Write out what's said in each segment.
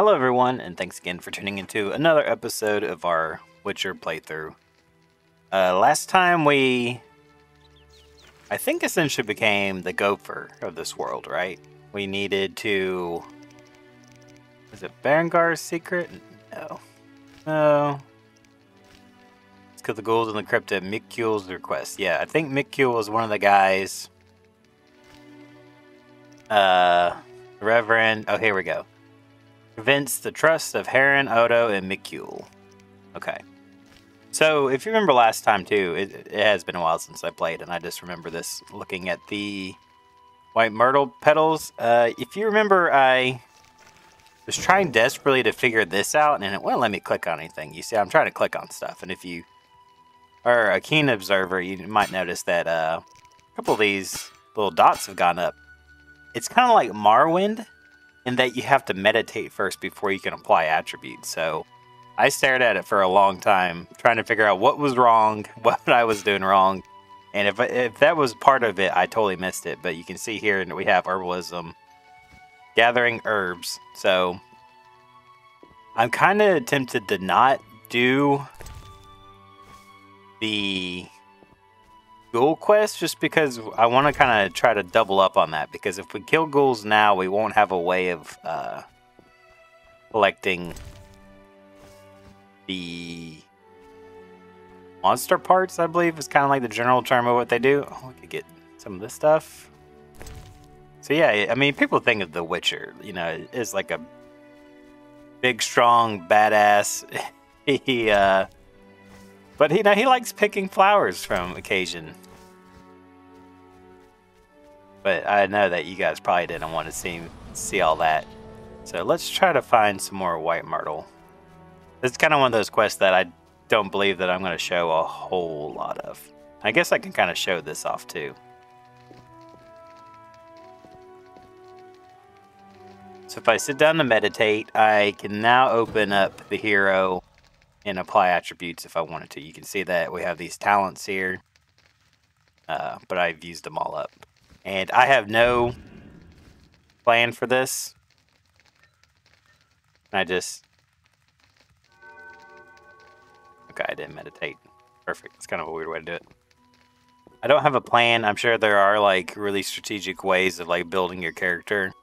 Hello everyone, and thanks again for tuning into another episode of our Witcher playthrough. Last time I think essentially became the gofer of this world, right? We needed to... Was it Berengar's secret? No. Let's kill the ghouls in the crypt at Mikkul's request. Yeah, I think Mikkul was one of the guys. Revered. Oh, here we go. Prevents the trust of Heron, Odo, and Mikkul. Okay. So, if you remember last time, too, it has been a while since I played, and I just remember this looking at the white myrtle petals. If you remember, I was trying desperately to figure this out, and it wouldn't let me click on anything. You see, I'm trying to click on stuff, and if you are a keen observer, you might notice that a couple of these little dots have gone up. It's kind of like Morrowind, in that you have to meditate first before you can apply attributes. So I stared at it for a long time, trying to figure out what was wrong, what I was doing wrong. And if that was part of it, I totally missed it. But you can see here that we have herbalism, gathering herbs. So I'm kind of tempted to not do the ghoul quest just because I want to kind of try to double up on that, because if we kill ghouls now, we won't have a way of collecting the monster parts, I believe is kind of like the general term of what they do. Oh, we could get some of this stuff. So yeah, I mean, people think of The Witcher, you know, as like a big, strong, badass. But he likes picking flowers from occasion. But I know that you guys probably didn't want to see all that. So let's try to find some more white myrtle. This is kind of one of those quests that I don't believe that I'm going to show a whole lot of. I guess I can kind of show this off too. So if I sit down to meditate, I can now open up the hero and apply attributes if I wanted to. You can see that we have these talents here, but I've used them all up. And I have no plan for this. I just... Okay, I didn't meditate. Perfect. It's kind of a weird way to do it. I don't have a plan. I'm sure there are like really strategic ways of like building your character.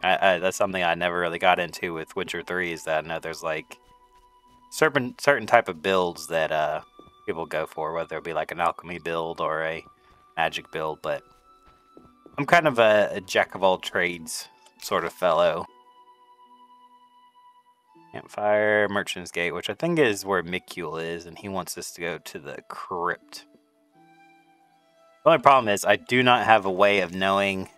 That's something I never really got into with Witcher 3, is that I know there's like certain type of builds that people go for, whether it be like an alchemy build or a magic build, but I'm kind of a jack of all trades sort of fellow. Campfire, Merchant's Gate, which I think is where Mikkul is, and he wants us to go to the crypt. The only problem is I do not have a way of knowing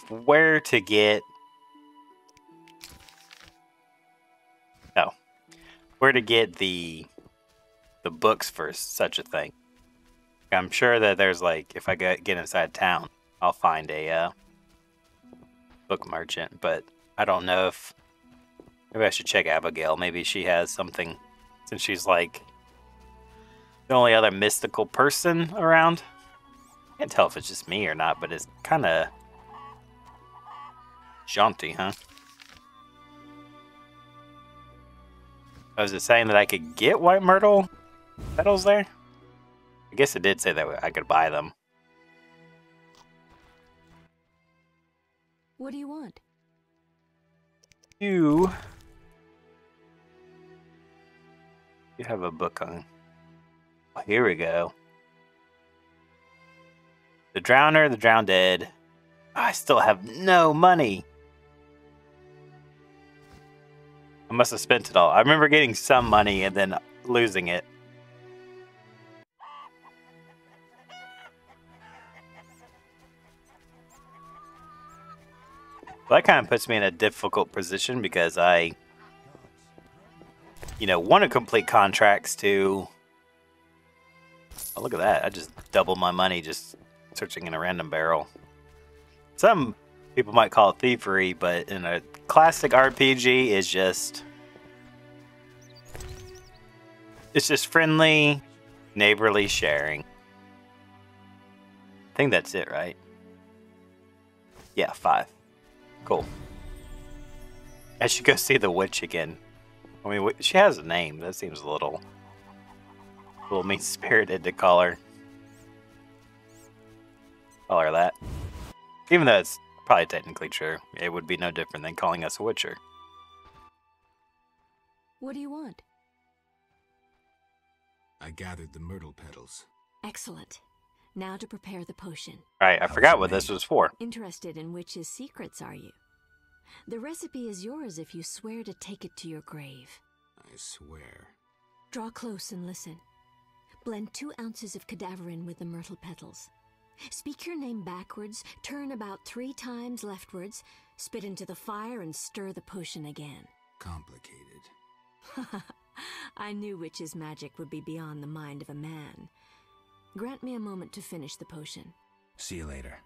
where to get... Oh. Where to get the books for such a thing. I'm sure that there's like, if I get inside town, I'll find a book merchant, but I don't know if... Maybe I should check Abigail. Maybe she has something, since she's like the only other mystical person around. I can't tell if it's just me or not, but it's kind of jaunty, huh? Was it saying that I could get white myrtle petals there? I guess it did say that I could buy them. What do you want? You have a book on... Oh, here we go. The Drowner, the Drowned Dead. I still have no money. I must have spent it all. I remember getting some money and then losing it. Well, that kind of puts me in a difficult position because I, want to complete contracts to... Oh, look at that. I just doubled my money just searching in a random barrel. Some people might call it thievery, but in a classic RPG, it's just friendly, neighborly sharing. I think that's it, right? Yeah, 5. Cool. I should go see the witch again. I mean, she has a name. That seems a little mean-spirited to call her that. Even though it's probably technically true. It would be no different than calling us a witcher. What do you want? I gathered the myrtle petals. Excellent. Now to prepare the potion. Right, I forgot what this was for. Interested in witches' secrets, are you? The recipe is yours if you swear to take it to your grave. I swear. Draw close and listen. Blend 2 ounces of cadaverine with the myrtle petals. Speak your name backwards, turn about 3 times leftwards, spit into the fire and stir the potion again. Complicated. I knew witches' magic would be beyond the mind of a man. Grant me a moment to finish the potion. See you later.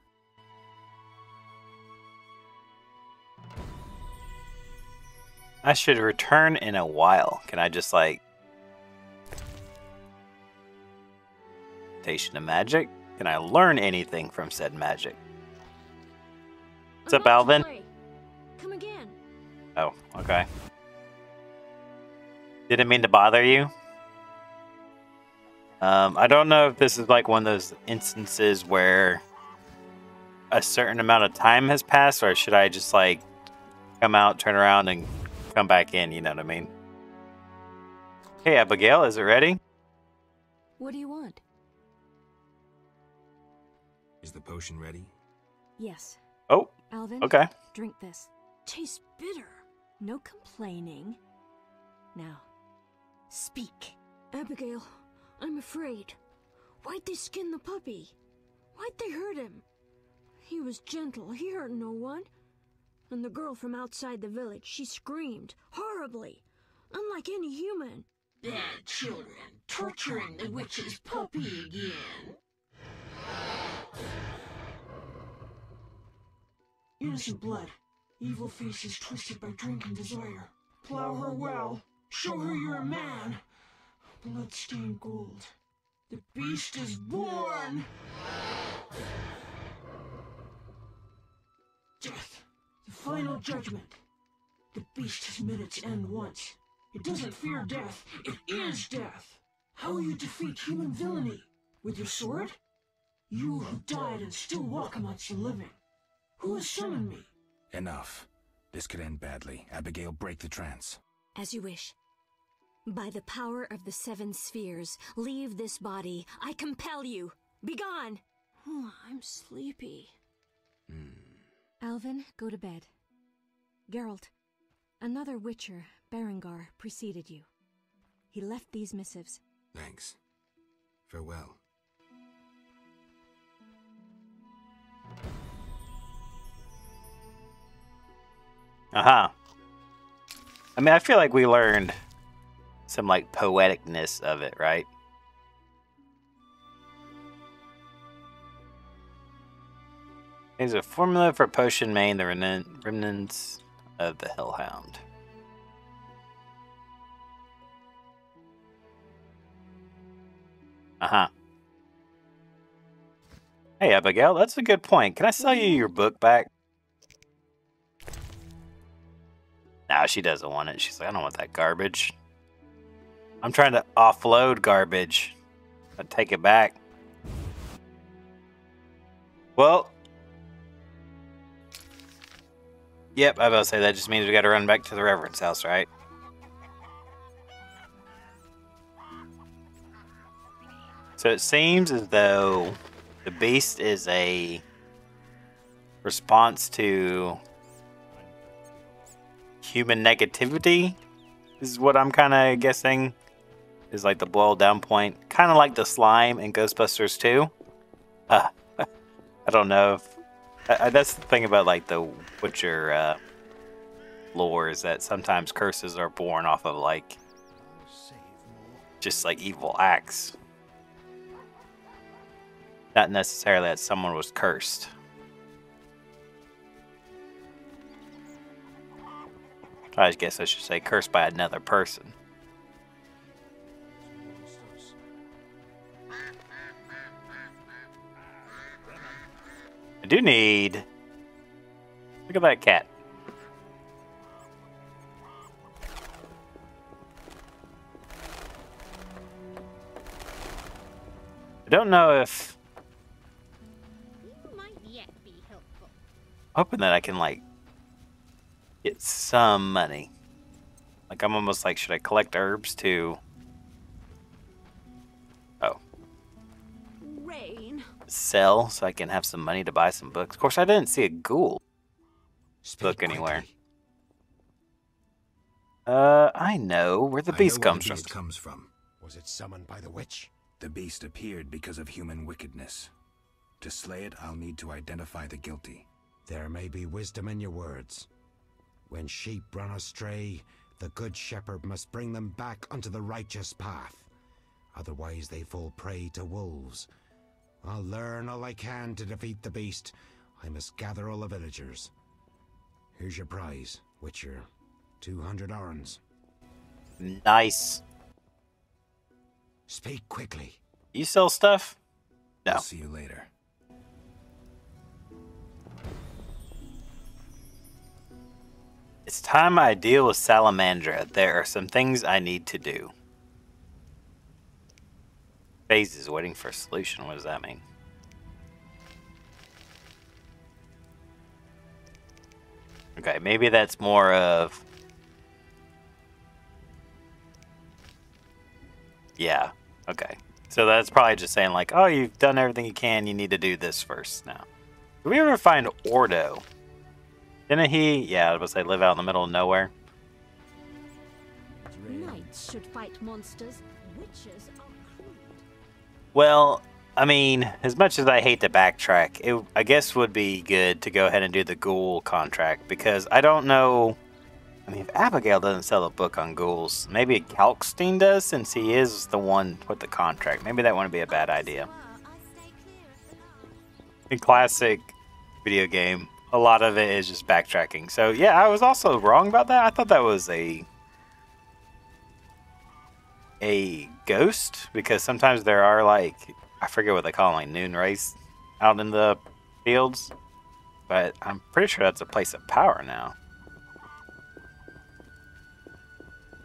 I should return in a while. Can I just, like... Station of magic? Can I learn anything from said magic? What's up, Alvin? Come again. Oh, okay. Didn't mean to bother you. I don't know if this is like one of those instances where a certain amount of time has passed, or should I just like come out, turn around, and come back in, you know what I mean? Hey, Abigail, is it ready? What do you want? Is the potion ready? Yes. Oh, Alvin, okay. Drink this. Tastes bitter. No complaining. Now, speak. Abigail, I'm afraid. Why'd they skin the puppy? Why'd they hurt him? He was gentle. He hurt no one. And the girl from outside the village, she screamed horribly, unlike any human. Bad children torturing the witch's puppy again. Innocent blood. Evil faces twisted by drink and desire. Plow her well. Show her you're a man. Blood-stained gold. The beast is born! Death. The final judgment. The beast has met its end once. It doesn't fear death. It is death. How will you defeat human villainy? With your sword? You who died and still walk amongst the living. Who has summoned me? Enough. This could end badly. Abigail, break the trance. As you wish. By the power of the 7 spheres, leave this body. I compel you. Begone! Oh, I'm sleepy. Alvin, go to bed. Geralt, another witcher, Berengar, preceded you. He left these missives. Thanks. Farewell. Uh-huh. I mean, I feel like we learned some, like, poeticness of it, right? There's a formula for potion main, the remnants of the Hellhound. Uh-huh. Hey, Abigail, that's a good point. Can I sell you your book back? No, she doesn't want it. She's like, I don't want that garbage. I'm trying to offload garbage. I'd take it back. Well. Yep, I was about to say that just means we gotta run back to the Reverend's house, right? So it seems as though the beast is a response to human negativity, is what I'm kind of guessing is like the boiled down point. Kind of like the slime in Ghostbusters 2. I don't know if... that's the thing about like the Witcher lore, is that sometimes curses are born off of like just like evil acts. Not necessarily that someone was cursed. I guess I should say cursed by another person. I do need Look at that cat. I don't know if... You might yet be helpful. hoping that I can, like, get some money. Like, I'm almost like, should I collect herbs to... oh. Rain. Sell so I can have some money to buy some books. Of course, I didn't see a ghoul book Speak anywhere. quickly. I know where the I beast know where comes the from. beast comes from. Was it summoned by the witch? The beast appeared because of human wickedness. To slay it, I'll need to identify the guilty. There may be wisdom in your words. When sheep run astray, the good shepherd must bring them back onto the righteous path. Otherwise they fall prey to wolves. I'll learn all I can to defeat the beast. I must gather all the villagers. Here's your prize, Witcher. 200 orens. Nice. Speak quickly. You sell stuff? No. I'll see you later. It's time I deal with Salamandra. There are some things I need to do. Phase is waiting for a solution. What does that mean? Okay, maybe that's more of... yeah, okay. So that's probably just saying like, oh, you've done everything you can, you need to do this first now. Did we ever find Ordo? Didn't he? Yeah, I was say live out in the middle of nowhere. Knights should fight monsters. Witches are crude. Well, I mean, as much as I hate to backtrack, it I guess would be good to go ahead and do the ghoul contract because I don't know. I mean, if Abigail doesn't sell a book on ghouls, maybe Kalkstein does since he is the one with the contract. Maybe that wouldn't be a bad idea. In classic video game, a lot of it is just backtracking. So yeah, I was also wrong about that. I thought that was a ghost because sometimes there are like, I forget what they call them, like noon rays out in the fields. But I'm pretty sure that's a place of power now.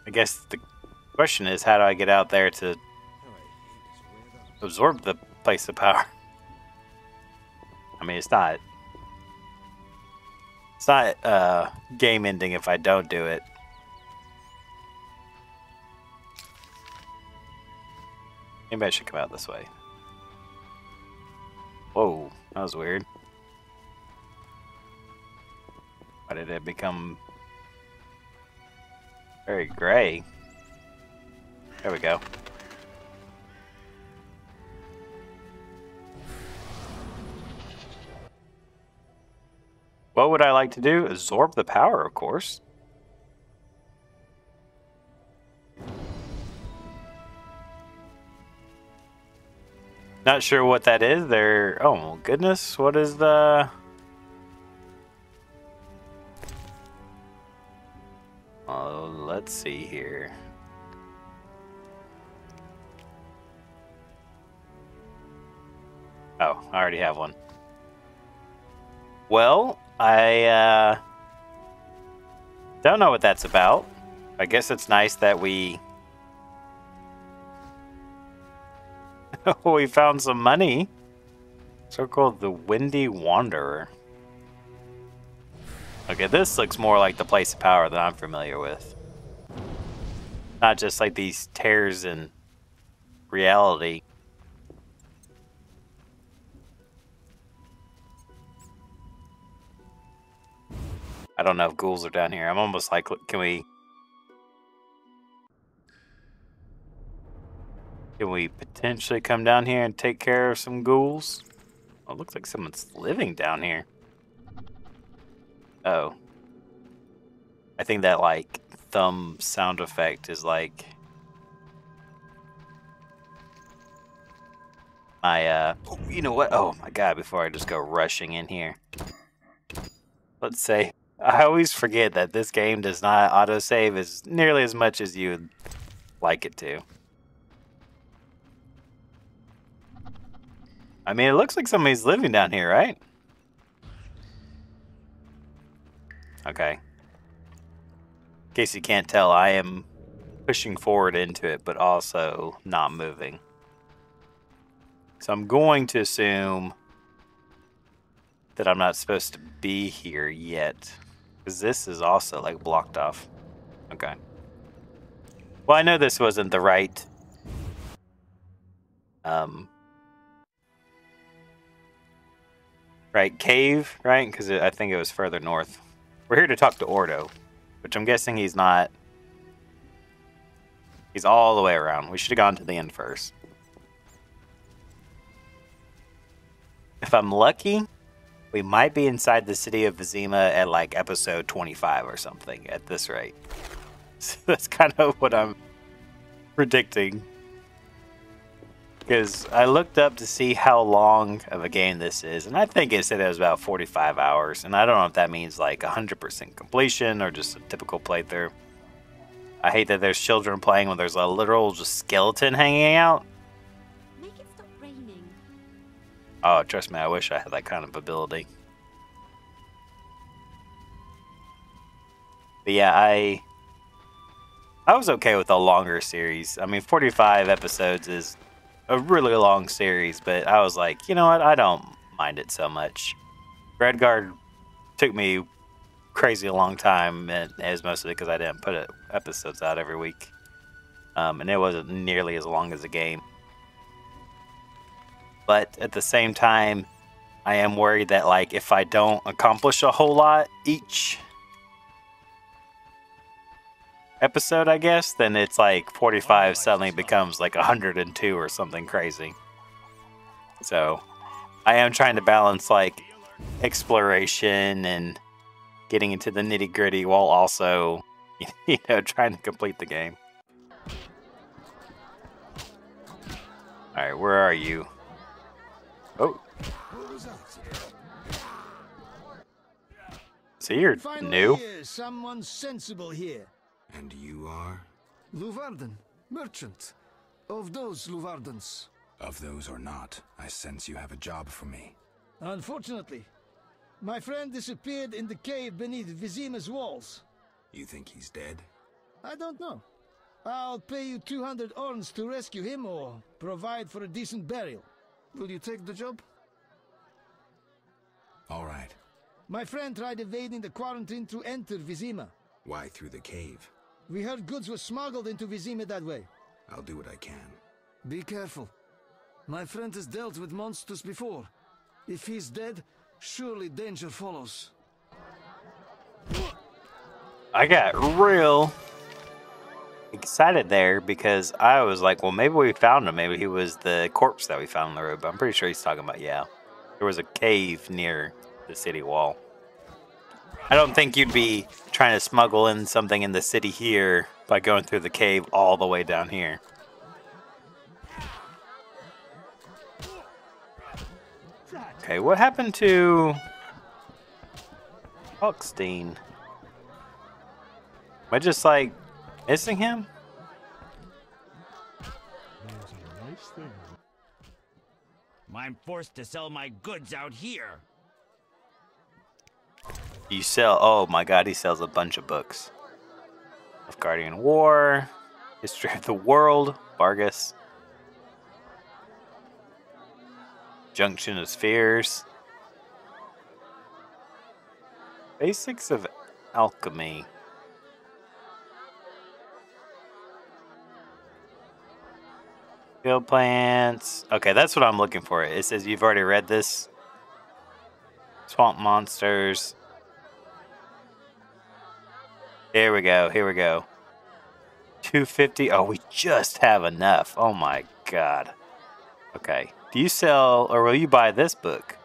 I guess the question is, how do I get out there to absorb the place of power? I mean, it's not game ending if I don't do it. Maybe I should come out this way. Whoa, that was weird. Why did it become very gray? There we go. What would I like to do? Absorb the power, of course. Not sure what that is. There. Oh goodness, what is the? Oh, let's see here. Oh, I already have one. Well, I don't know what that's about. I guess it's nice that we we found some money. So-called the Windy Wanderer. Okay, this looks more like the place of power that I'm familiar with. Not just like these tears in reality. I don't know if ghouls are down here. I'm almost like, can we potentially come down here and take care of some ghouls? Oh, it looks like someone's living down here. Oh. I think that, like, thumb sound effect is, like, my, oh, you know what? Oh, my God, before I just go rushing in here. Let's say, I always forget that this game does not autosave as nearly as much as you would like it to. I mean, it looks like somebody's living down here, right? Okay. In case you can't tell, I am pushing forward into it, but also not moving. So I'm going to assume that I'm not supposed to be here yet. Because this is also, like, blocked off. Okay. Well, I know this wasn't the right... right cave, right? Because I think it was further north. We're here to talk to Ordo, which I'm guessing he's not... He's all the way around. We should have gone to the end first. If I'm lucky, we might be inside the city of Vizima at like episode 25 or something at this rate. So that's kind of what I'm predicting. Because I looked up to see how long of a game this is, and I think it said it was about 45 hours. And I don't know if that means like 100% completion or just a typical playthrough. I hate that there's children playing when there's a literal just skeleton hanging out. Make it stop raining. Oh, trust me, I wish I had that kind of ability. But yeah, I was okay with a longer series. I mean, 45 episodes is a really long series, but I was like, you know what, I don't mind it so much. Redguard took me crazy a long time, and it was mostly because I didn't put episodes out every week. And it wasn't nearly as long as the game. But at the same time, I am worried that like if I don't accomplish a whole lot each episode, I guess, then it's like 45 suddenly becomes like 102 or something crazy. So I am trying to balance like exploration and getting into the nitty gritty while also, you know, trying to complete the game. Alright, where are you? Oh. So you're new? Someone sensible here. And you are? Luvarden, merchant. Of those Luvardens. Of those or not, I sense you have a job for me. Unfortunately, my friend disappeared in the cave beneath Vizima's walls. You think he's dead? I don't know. I'll pay you 200 orns to rescue him or provide for a decent burial. Will you take the job? All right. My friend tried evading the quarantine to enter Vizima. Why through the cave? We heard goods were smuggled into Vizima that way. I'll do what I can. Be careful. My friend has dealt with monsters before. If he's dead, surely danger follows. I got real excited there because I was like, well, maybe we found him. Maybe he was the corpse that we found on the road. But I'm pretty sure he's talking about, yeah. There was a cave near the city wall. I don't think you'd be trying to smuggle in something in the city here by going through the cave all the way down here. Okay, what happened to Hochstein? Am I just like missing him? I'm forced to sell my goods out here. You sell, oh my god, he sells a bunch of books. Guardian War, History of the World, Vargas, Junction of Spheres, Basics of Alchemy. Field plants. Okay, that's what I'm looking for. It says you've already read this. Swamp monsters. Here we go. Here we go. 250. Oh, we just have enough. Oh my god. Okay. Do you sell or will you buy this book?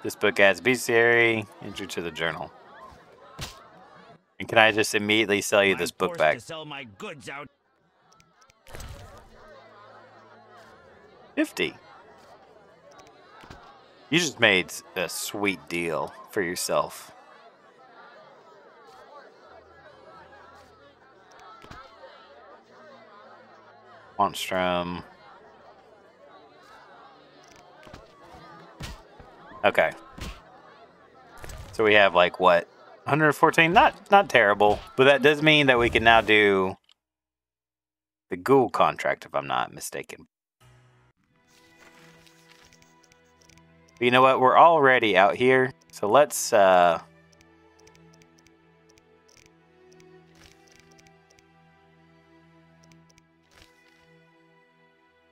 This book adds bestiary, entry to the journal. And can I just immediately sell you this book back? To sell my goods out. 50. You just made a sweet deal for yourself. Monstrum. Okay. So we have like what? 114? Not terrible. But that does mean that we can now do the ghoul contract, if I'm not mistaken. But you know what? We're already out here. So let's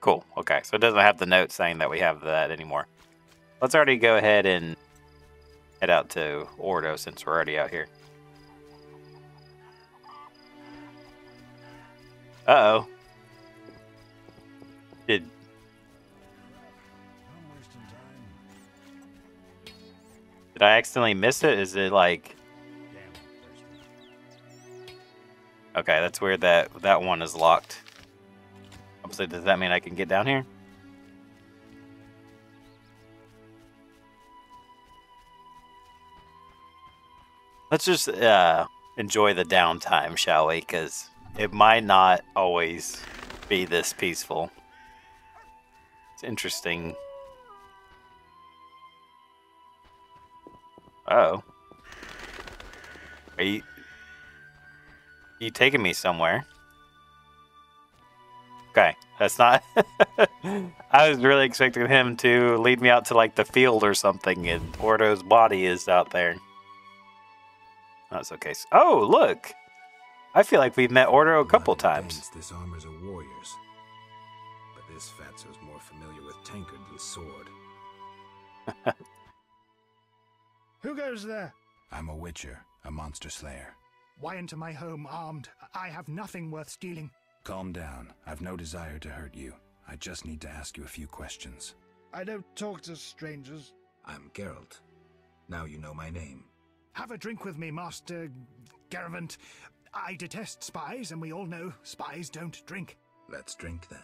cool. Okay. So it doesn't have the note saying that we have that anymore. Let's already go ahead and head out to Ordo since we're already out here. Uh-oh. Did I accidentally miss it? Is it like... Okay, that's weird that one is locked. So does that mean I can get down here? Let's just enjoy the downtime, shall we? Because it might not always be this peaceful. It's interesting. Uh-oh. Are you taking me somewhere? Okay, that's not... I was really expecting him to lead me out to like the field or something, and Ordo's body is out there. That's okay. Oh, look! I feel like we've met Ordo a couple times. This armor's a warrior's, but this fatso's more familiar with tankard than sword. Who goes there? I'm a witcher, a monster slayer. Why enter my home armed? I have nothing worth stealing. Calm down. I've no desire to hurt you. I just need to ask you a few questions. I don't talk to strangers. I'm Geralt. Now you know my name. Have a drink with me, Master Revered. I detest spies, and we all know spies don't drink. Let's drink then.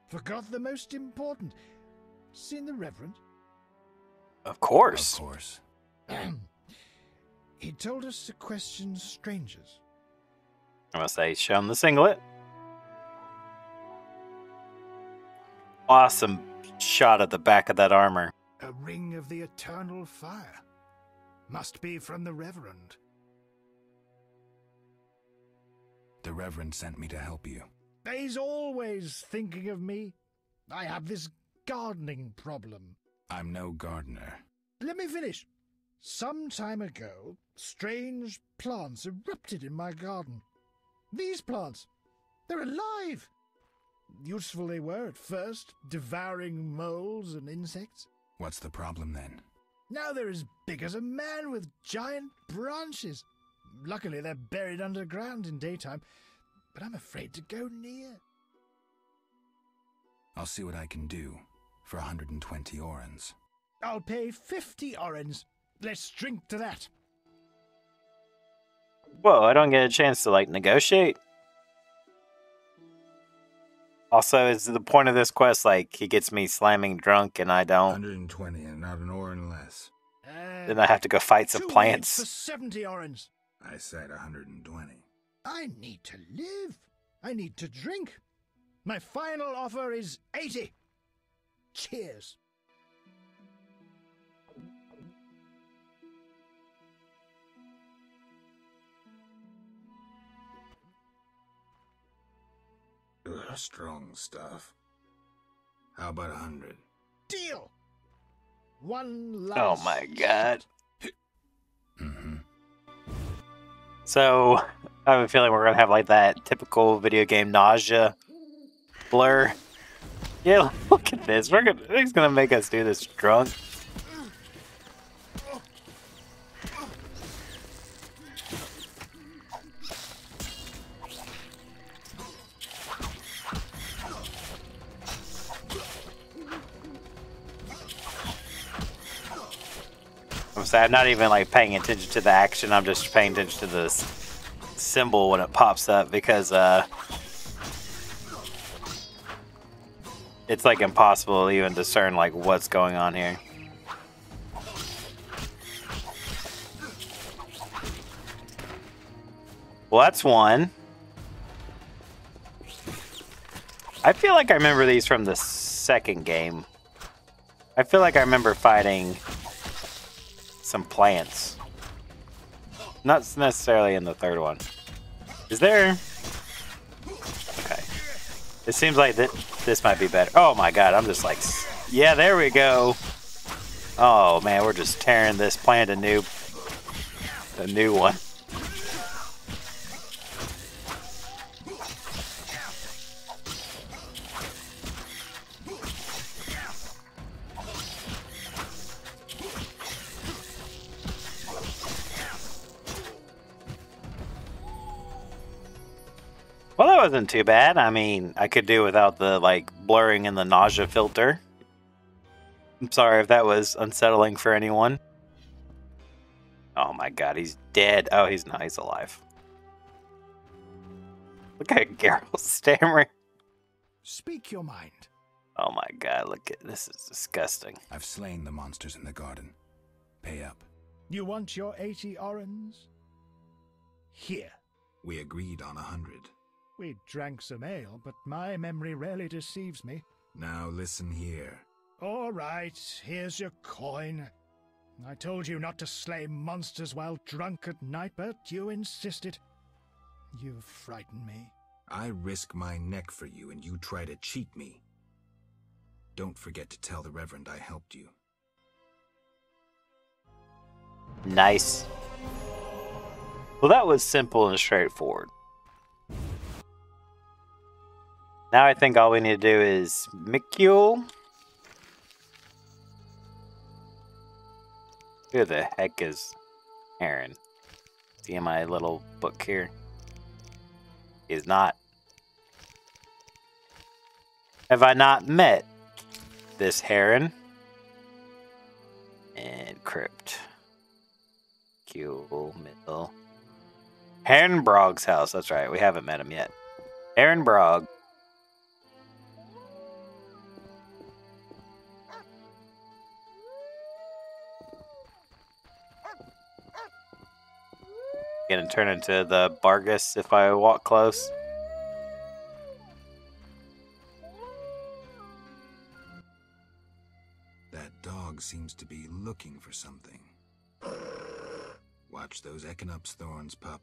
Forgot the most important. Seen the Reverend? Of course. Of course. He told us to question strangers. I must say, show him the singlet. Awesome shot at the back of that armor. A ring of the eternal fire. Must be from the Reverend. The Reverend sent me to help you. He's always thinking of me. I have this gardening problem. I'm no gardener. Let me finish. Some time ago, strange plants erupted in my garden. These plants, they're alive. Useful they were at first, devouring moles and insects. What's the problem then? Now they're as big as a man with giant branches. Luckily, they're buried underground in daytime, but I'm afraid to go near. I'll see what I can do for 120 orens. I'll pay 50 orens. Let's drink to that. Whoa, I don't get a chance to, like, negotiate? Also, is the point of this quest, like, he gets me slamming drunk and I don't? 120 and not an oren less. Then I have to go fight some plants. For 70 orens. I said 120. I need to live. I need to drink. My final offer is 80. Cheers. Ugh, strong stuff. How about 100? Deal. One last. Oh my god. Mm-hmm. So, I have a feeling we're gonna have like that typical video game nausea blur. Yeah, look at this. He's gonna make us do this drunk. I'm not even like paying attention to the action. I'm just paying attention to the symbol when it pops up because it's like impossible to even discern like what's going on here. Well, that's one. I feel like I remember these from the second game. I feel like I remember fighting some plants. Not necessarily in the third one. Is there... Okay. It seems like this might be better. Oh my god, I'm just like... Yeah, there we go. Oh man, we're just tearing this plant a new one. Well, that wasn't too bad. I mean, I could do without the, like, blurring and the nausea filter. I'm sorry if that was unsettling for anyone. Oh my god, he's dead. Oh, he's not. He's alive. Look at Geralt stammering. Speak your mind. Oh my god, look at this. Is disgusting. I've slain the monsters in the garden. Pay up. You want your 80 orens? Here. We agreed on 100. We drank some ale, but my memory rarely deceives me. Now listen here. All right, here's your coin. I told you not to slay monsters while drunk at night, but you insisted. You frighten me. I risk my neck for you, and you try to cheat me. Don't forget to tell the Reverend I helped you. Nice. Well, that was simple and straightforward. Now I think all we need to do is Mikule. Who the heck is Aaron? See in my little book here? He's not. Have I not met this Heron? And Crypt. Q middle. Heron Brog's house. That's right. We haven't met him yet. Heron Brog. Gonna turn into the Bargus if I walk close. That dog seems to be looking for something. Watch those Echinop's thorns, pup.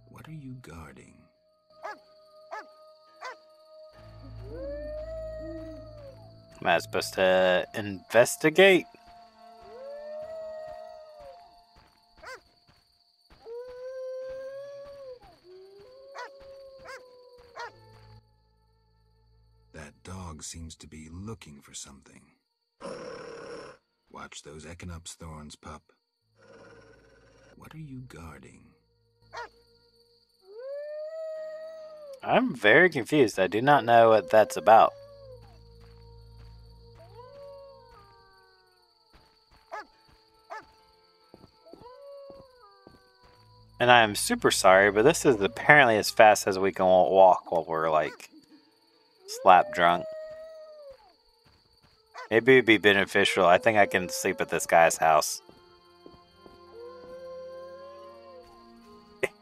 What are you guarding? Am I supposed to investigate? That dog seems to be looking for something. Watch those Echinop's thorns, pup. What are you guarding? I'm very confused. I do not know what that's about. And I am super sorry, but this is apparently as fast as we can walk while we're, like, slap drunk. Maybe it'd be beneficial. I think I can sleep at this guy's house.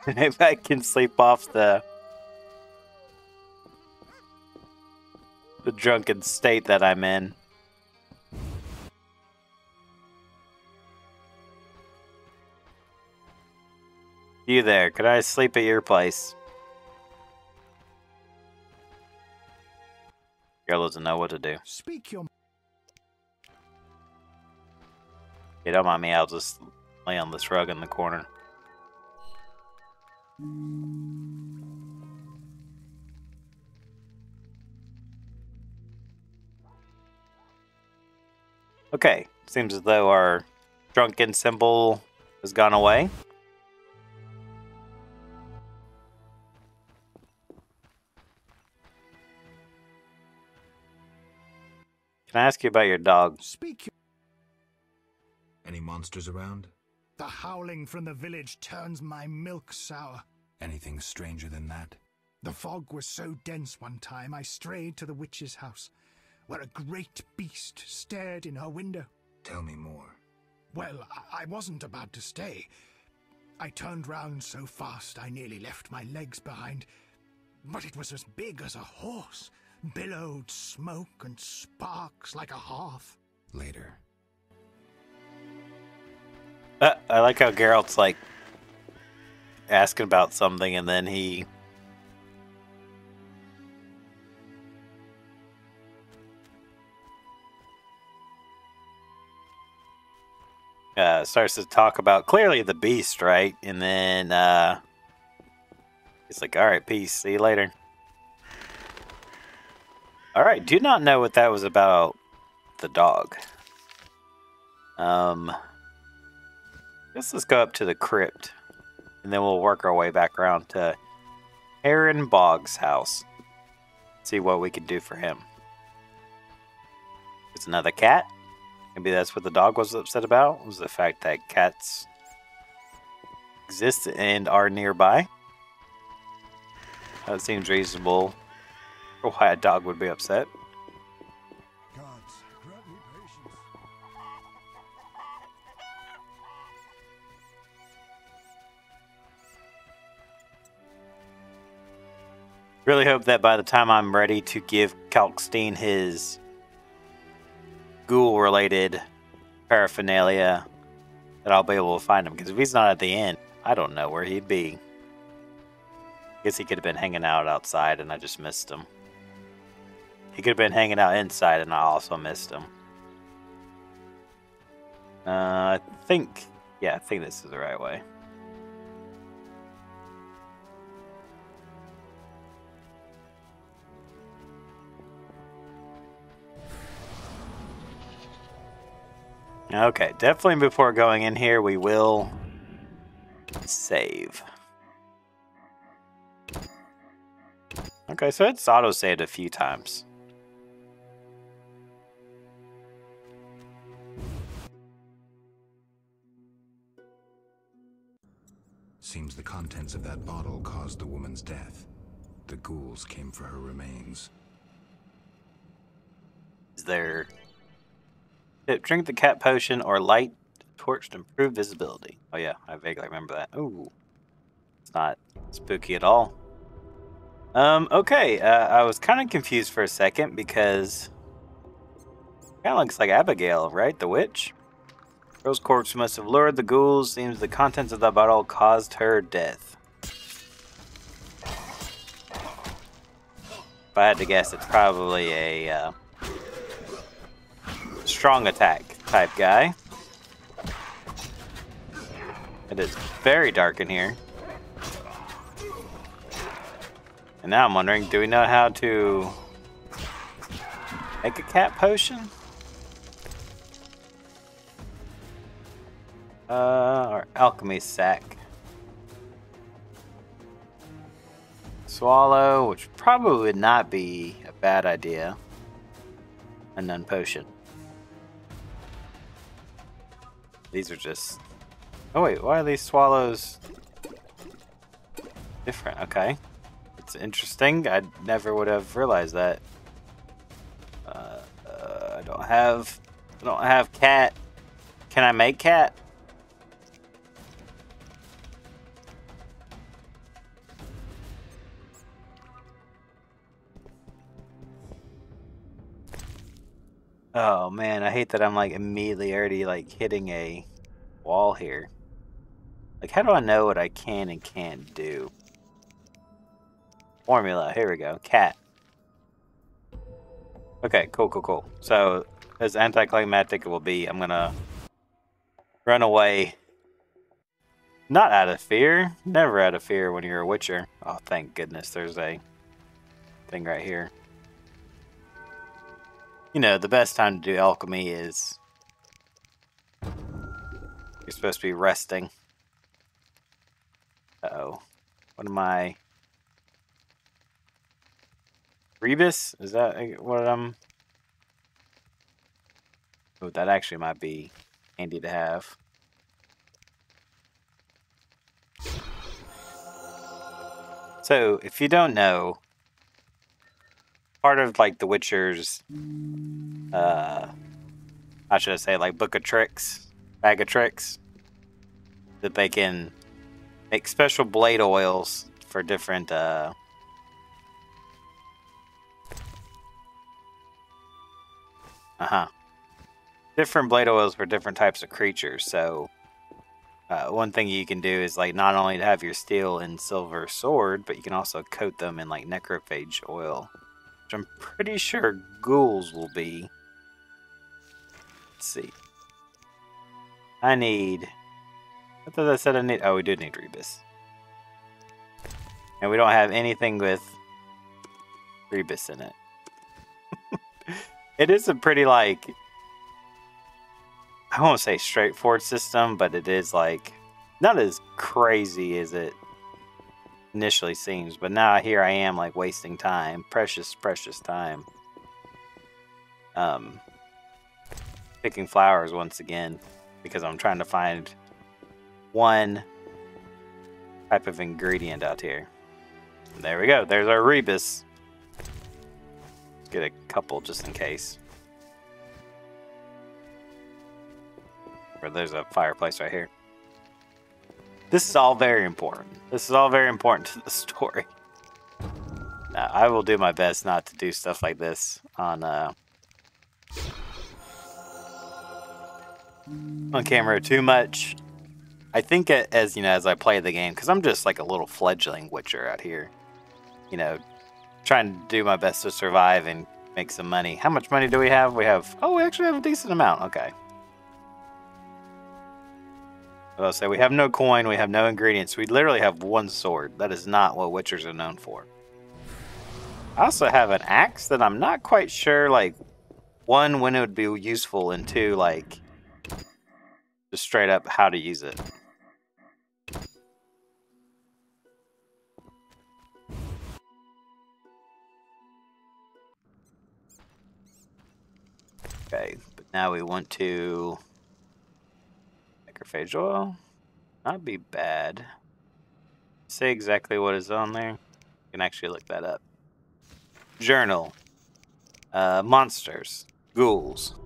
Maybe I can sleep off the drunken state that I'm in. You there, could I sleep at your place? Girl doesn't know what to do. Speak your... You don't mind me, I'll just lay on this rug in the corner. Okay, seems as though our drunken symbol has gone away. Can I ask you about your dog? Speak your... Any monsters around? The howling from the village turns my milk sour. Anything stranger than that? The fog was so dense one time I strayed to the witch's house, where a great beast stared in her window. Tell me more. Well, I wasn't about to stay. I turned round so fast I nearly left my legs behind. But it was as big as a horse, billowed smoke and sparks like a hearth. Later. I like how Geralt's like asking about something and then he starts to talk about clearly the beast, right? And then he's like, all right, peace, see you later. All right, do not know what that was about the dog. Let's go up to the crypt, and then we'll work our way back around to Aaron Boggs' house. See what we can do for him. It's another cat. Maybe that's what the dog was upset about, was the fact that cats exist and are nearby. That seems reasonable for why a dog would be upset. Gods, grant me patience. Really hope that by the time I'm ready to give Kalkstein his ghoul-related paraphernalia, that I'll be able to find him. Because if he's not at the inn, I don't know where he'd be. Guess he could have been hanging out outside and I just missed him. He could have been hanging out inside and I also missed him. I think this is the right way. Okay, definitely before going in here, we will save. Okay, so it's auto-saved a few times. Seems the contents of that bottle caused the woman's death. The ghouls came for her remains. Is there... Drink the cat potion or light torch to improve visibility. Oh yeah, I vaguely remember that. Ooh. It's not spooky at all. Okay, I was kind of confused for a second because kind of looks like Abigail, right? The witch? Girl's corpse must have lured the ghouls. Seems the contents of the bottle caused her death. If I had to guess, it's probably a strong attack type guy. It is very dark in here. And now I'm wondering, do we know how to make a cat potion? Or alchemy sack. Swallow, which probably would not be a bad idea. A nun potion. These are just... Oh wait, why are these swallows different? Okay. It's interesting. I never would have realized that. I don't have cat. Can I make cat? Oh man, I hate that I'm like immediately already like hitting a wall here. Like, how do I know what I can and can't do? Formula, here we go. Cat. Okay, cool. So, as anticlimactic it will be, I'm gonna run away. Not out of fear. Never out of fear when you're a witcher. Oh, thank goodness there's a thing right here. You know, the best time to do alchemy is... You're supposed to be resting. Uh-oh. What am I... Rebus? Is that what I'm... Oh, that actually might be handy to have. So, if you don't know, part of like the Witcher's, how should I say, like Book of Tricks, bag of tricks that they can make special blade oils for different different blade oils for different types of creatures. So one thing you can do is like not only have your steel and silver sword, but you can also coat them in like necrophage oil, which I'm pretty sure ghouls will be. Let's see. I thought I said I need. Oh, we do need Rebus. And we don't have anything with Rebus in it. It is a pretty, like, I won't say straightforward system, but it is, like, not as crazy as it initially seems. But now here I am, like, wasting time. Precious, precious time. Picking flowers once again, because I'm trying to find one type of ingredient out here. There we go. There's our Rebus. Let's get a couple just in case. Or there's a fireplace right here. This is all very important. This is all very important to the story. Now, I will do my best not to do stuff like this on camera too much. I think as I play the game, because I'm just like a little fledgling witcher out here, trying to do my best to survive and make some money. How much money do we have? We actually have a decent amount. Okay. I'll say we have no coin, we have no ingredients. We literally have one sword. That is not what witchers are known for. I also have an axe that I'm not quite sure, like, one, when it would be useful, and two, like, just straight up how to use it. Okay, but now we want to necrophage oil. Not be bad. Say exactly what is on there. You can actually look that up. Journal. Monsters. Ghouls.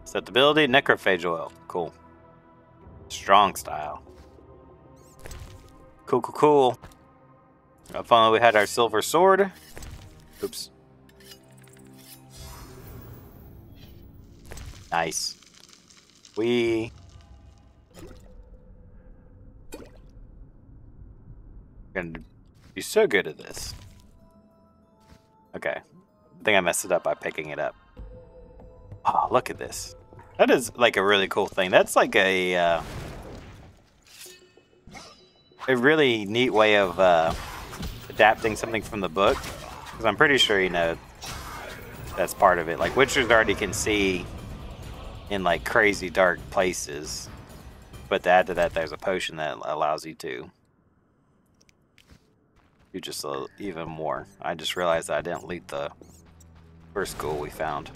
Susceptibility, necrophage oil. Cool. Strong style. Cool, cool, cool. If only we had our silver sword. Oops. Nice. We're gonna be so good at this. Okay. I think I messed it up by picking it up. Oh, look at this. That is like a really cool thing. That's like a really neat way of adapting something from the book. Because I'm pretty sure, that's part of it. Like, witchers already can see in like crazy dark places. But to add to that, there's a potion that allows you to do just even more. I just realized that I didn't loot the first ghoul we found.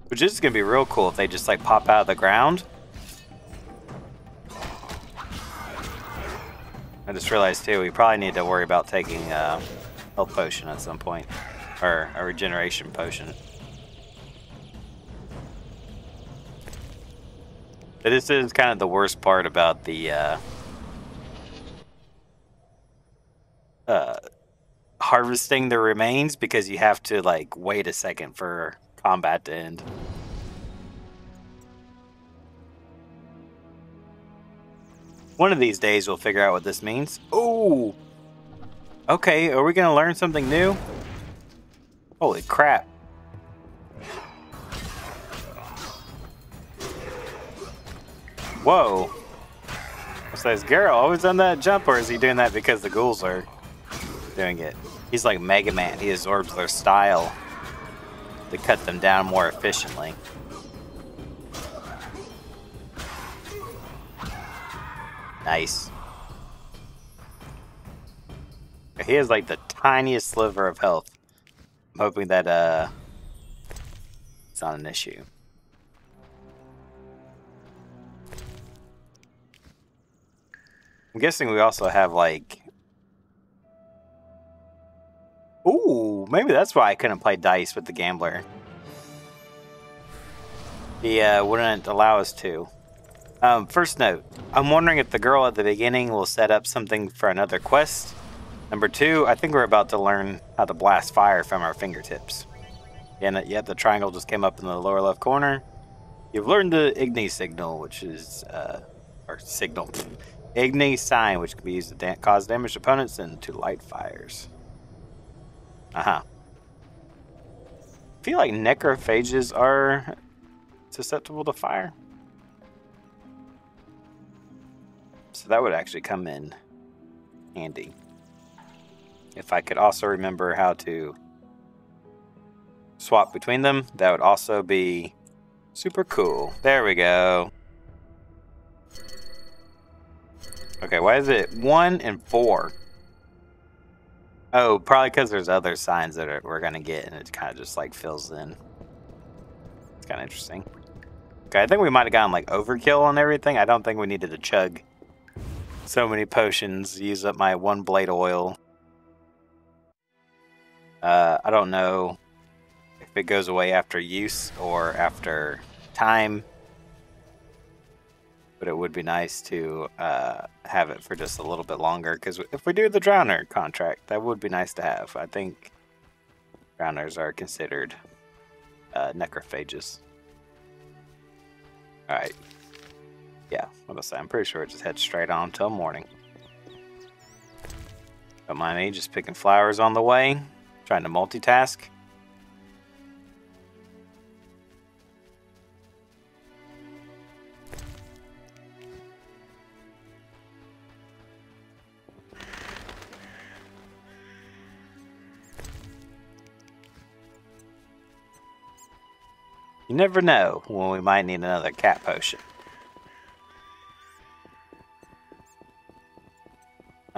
Which is going to be real cool if they just like pop out of the ground. I just realized too, we probably need to worry about taking a health potion at some point. Or a regeneration potion. But this is kind of the worst part about the harvesting the remains, because you have to like wait a second for combat to end. One of these days we'll figure out what this means. Oh! Okay, are we gonna learn something new? Holy crap. Whoa. So is Geralt always on that jump, or is he doing that because the ghouls are doing it? He's like Mega Man. He absorbs their style to cut them down more efficiently. Nice. He has like the tiniest sliver of health. I'm hoping that it's not an issue. I'm guessing we also have like... Ooh, maybe that's why I couldn't play dice with the gambler. He wouldn't allow us to. First note, I'm wondering if the girl at the beginning will set up something for another quest. Number 2, I think we're about to learn how to blast fire from our fingertips. And yet the triangle just came up in the lower left corner. You've learned the Igni signal, which is, or signal, Igni sign, which can be used to cause damage to opponents and to light fires. I feel like necrophages are susceptible to fire. So that would actually come in handy. If I could also remember how to swap between them, that would also be super cool. There we go. Okay, why is it 1 and 4? Oh, probably because there's other signs that we're going to get, and it kind of just like fills in. It's kind of interesting. Okay, I think we might have gotten like overkill on everything. I don't think we needed to chug so many potions, use up my 1 blade oil. I don't know if it goes away after use or after time, but it would be nice to have it for just a little bit longer, because if we do the Drowner contract, that would be nice to have. I think Drowners are considered necrophages. Alright. Yeah, I'm pretty sure it just heads straight on till morning. Don't mind me, just picking flowers on the way, trying to multitask. You never know when we might need another cat potion.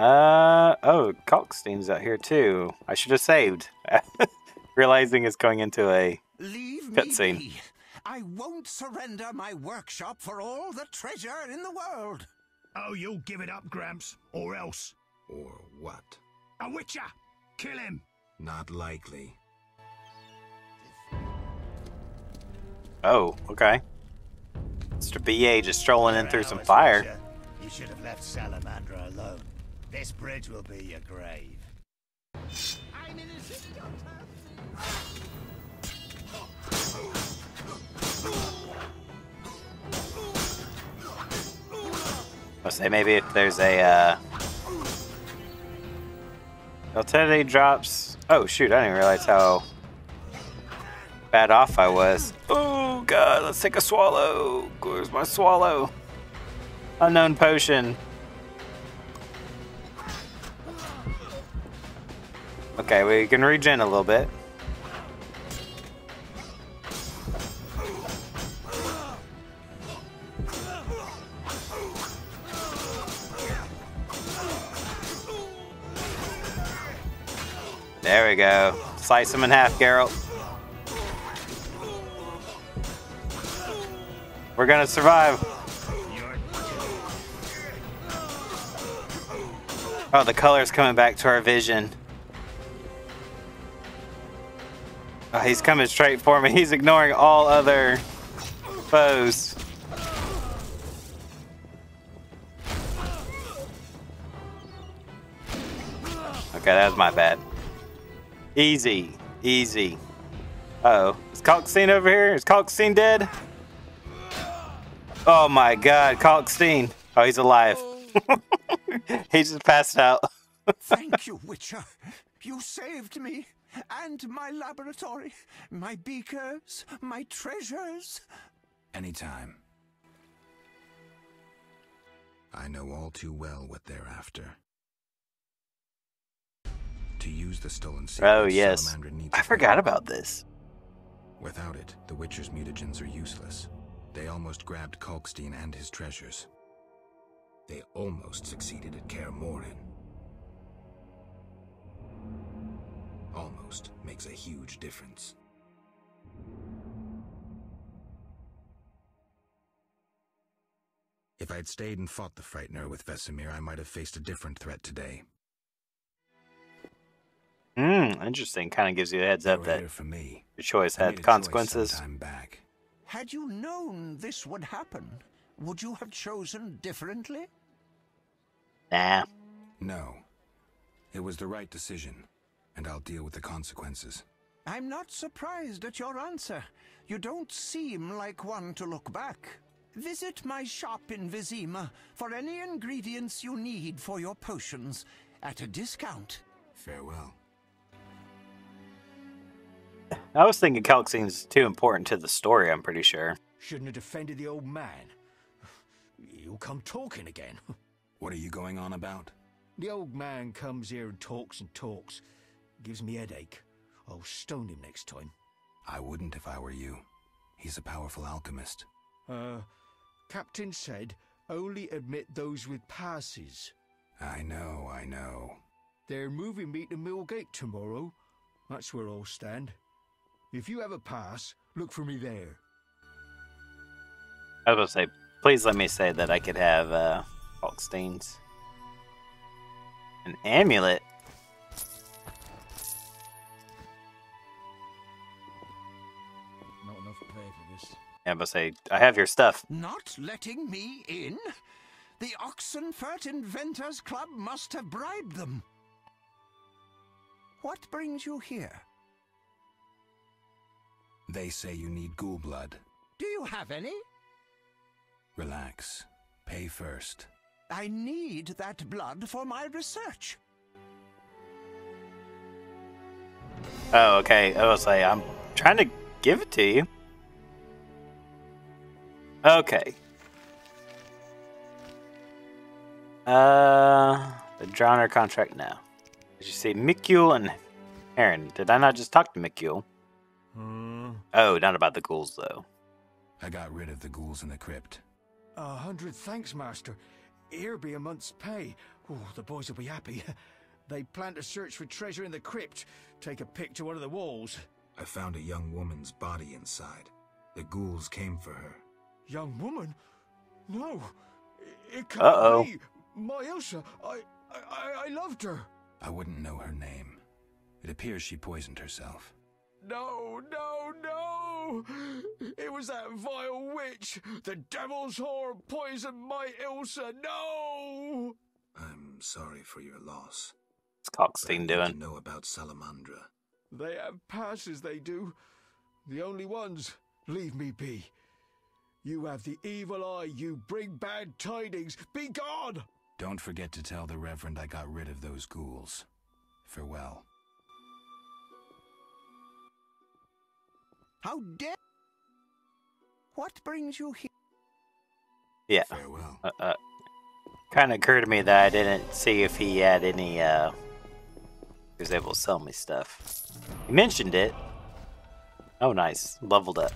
Oh, Kalkstein's out here too. I should have saved. Realizing it's going into a cutscene. Be. I won't surrender my workshop for all the treasure in the world. Oh, you'll give it up, Gramps, or else. Or what? A witcher! Kill him! Not likely. Oh, okay. Mr. BA just strolling in through some fire. Witcher. You should have left Salamandra alone. This bridge will be your grave. I'm innocent, I'll say maybe if there's a Alternity drops. Oh shoot, I didn't realize how bad off I was. Oh god, let's take a swallow. Where's my swallow? Unknown potion. Okay, we can regen a little bit. There we go. Slice him in half, Geralt. We're gonna survive. Oh, the color's coming back to our vision. Oh, he's coming straight for me. He's ignoring all other foes. Okay, that was my bad. Easy, easy. Uh-oh. Is Kalkstein over here? Is Kalkstein dead? Oh my god, Kalkstein. Oh, he's alive. He just passed out. Thank you, Witcher. You saved me. And my laboratory. My beakers. My treasures. Anytime. I know all too well what they're after. To use the stolen secret, oh yes, I forgot about this. Without it, the Witcher's mutagens are useless. They almost grabbed Kalkstein and his treasures. They almost succeeded at Kaer Morhen. Almost makes a huge difference. If I'd stayed and fought the Frightener with Vesemir, I might have faced a different threat today. Interesting. Kind of gives you a heads up that for me. your choice had consequences. Back. Had you known this would happen, would you have chosen differently? Nah. No. It was the right decision, and I'll deal with the consequences. I'm not surprised at your answer. You don't seem like one to look back. Visit my shop in Vizima for any ingredients you need for your potions at a discount. Farewell. I was thinking Calxine's too important to the story, I'm pretty sure. Shouldn't have defended the old man. He'll come talking again. What are you going on about? The old man comes here and talks. Gives me a headache. I'll stone him next time. I wouldn't if I were you. He's a powerful alchemist. Captain said only admit those with passes. I know. They're moving me to Millgate tomorrow. That's where I'll stand. If you have a pass, look for me there. I was going to say, please let me say that I could have Falkstein's. An amulet? Not enough pay for this. Yeah, I'm going to say, I have your stuff. Not letting me in? The Oxenfurt Inventors Club must have bribed them. What brings you here? They say you need ghoul blood. Do you have any? Relax. Pay first. I need that blood for my research. Oh, okay. I was like, I'm trying to give it to you. Okay. The Drowner contract now. Did you say Mikule and Aaron? Did I not just talk to Mikule? Oh, not about the ghouls, though. I got rid of the ghouls in the crypt. 100 thanks, Master. Here be a month's pay. Oh, the boys will be happy. They plan to search for treasure in the crypt. Take a pic to one of the walls. I found a young woman's body inside. The ghouls came for her. Young woman? No. It can't be. My Ilsa. I loved her. I wouldn't know her name. It appears she poisoned herself. No! It was that vile witch! The devil's whore poisoned my Ilsa! No! I'm sorry for your loss. What's Cockstein doing? To know about Salamandra. They have passes, they do. The only ones. Leave me be. You have the evil eye. You bring bad tidings. Be gone! Don't forget to tell the Reverend I got rid of those ghouls. Farewell. How dare... What brings you here? Yeah. Farewell. Kind of occurred to me that I didn't see if he had any, he was able to sell me stuff. He mentioned it. Oh, nice. Leveled up.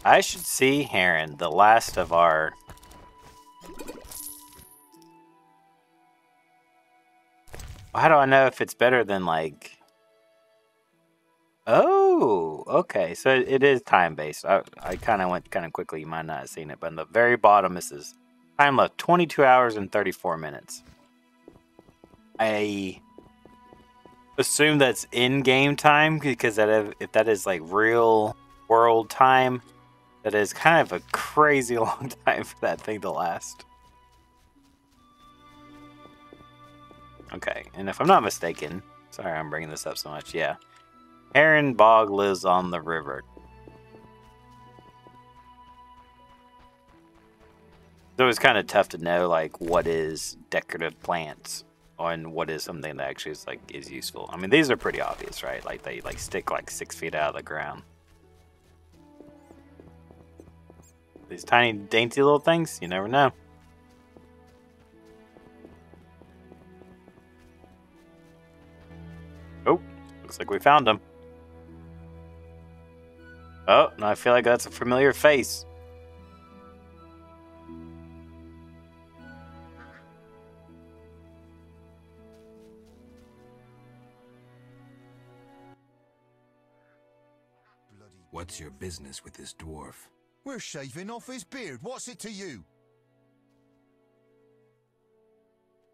I should see Heron, the last of our... How do I know if it's better than, like... Oh, okay. So it is time-based. I kind of went kind of quickly. You might not have seen it. But in the very bottom, this is time left 22 hours and 34 minutes. I assume that's in-game time because if that is, like, real-world time, that is kind of a crazy long time for that thing to last. Okay, and if I'm not mistaken, sorry I'm bringing this up so much, yeah. Heron Bog lives on the river. So it's kind of tough to know, like, what is decorative plants and what is something that actually is, like, is useful. I mean, these are pretty obvious, right? Like, they, like, stick, like, 6 feet out of the ground. These tiny, dainty little things, you never know. Oh, looks like we found him. Oh, no, I feel like that's a familiar face. What's your business with this dwarf? We're shaving off his beard. What's it to you?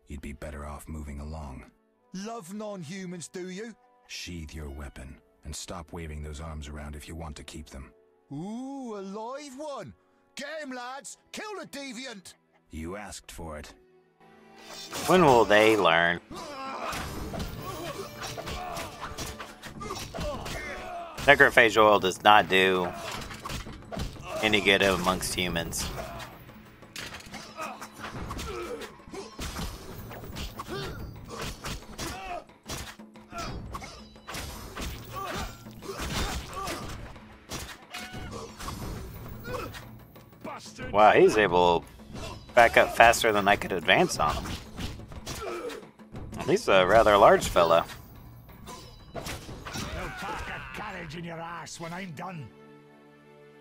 You'd be better off moving along. Love non-humans, do you? Sheathe your weapon And stop waving those arms around if you want to keep them. Ooh, a live one! Get him, lads! Kill the deviant! You asked for it. When will they learn? Necrophage oil does not do any good amongst humans. Wow, he's able to back up faster than I could advance on him. He's a rather large fella. They'll park a carriage in your ass when I'm done.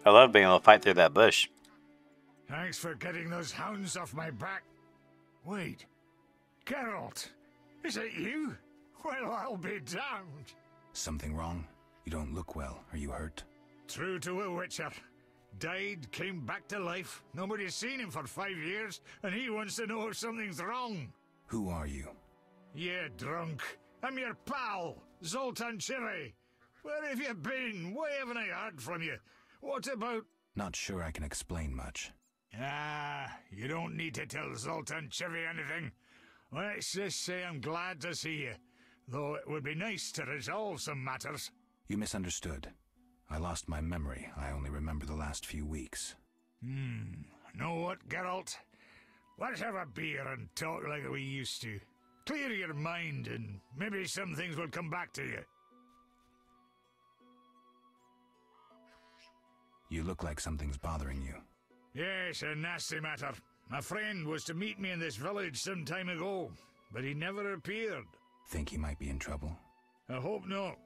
I love being able to fight through that bush. Thanks for getting those hounds off my back. Wait, Geralt, is it you? Well, I'll be damned. Something wrong? You don't look well. Are you hurt? True to a witcher. Died, came back to life. Nobody's seen him for 5 years, and he wants to know if something's wrong. Who are you? Yeah, drunk. I'm your pal, Zoltan Chiri. Where have you been? Why haven't I heard from you? What about... Not sure I can explain much. Ah, you don't need to tell Zoltan Chiri anything. Let's just say I'm glad to see you, though it would be nice to resolve some matters. You misunderstood. I lost my memory. I only remember the last few weeks. Know what, Geralt? Let's have a beer and talk like we used to. Clear your mind, and maybe some things will come back to you. You look like something's bothering you. Yes, a nasty matter. My friend was to meet me in this village some time ago, but he never appeared. Think he might be in trouble? I hope not.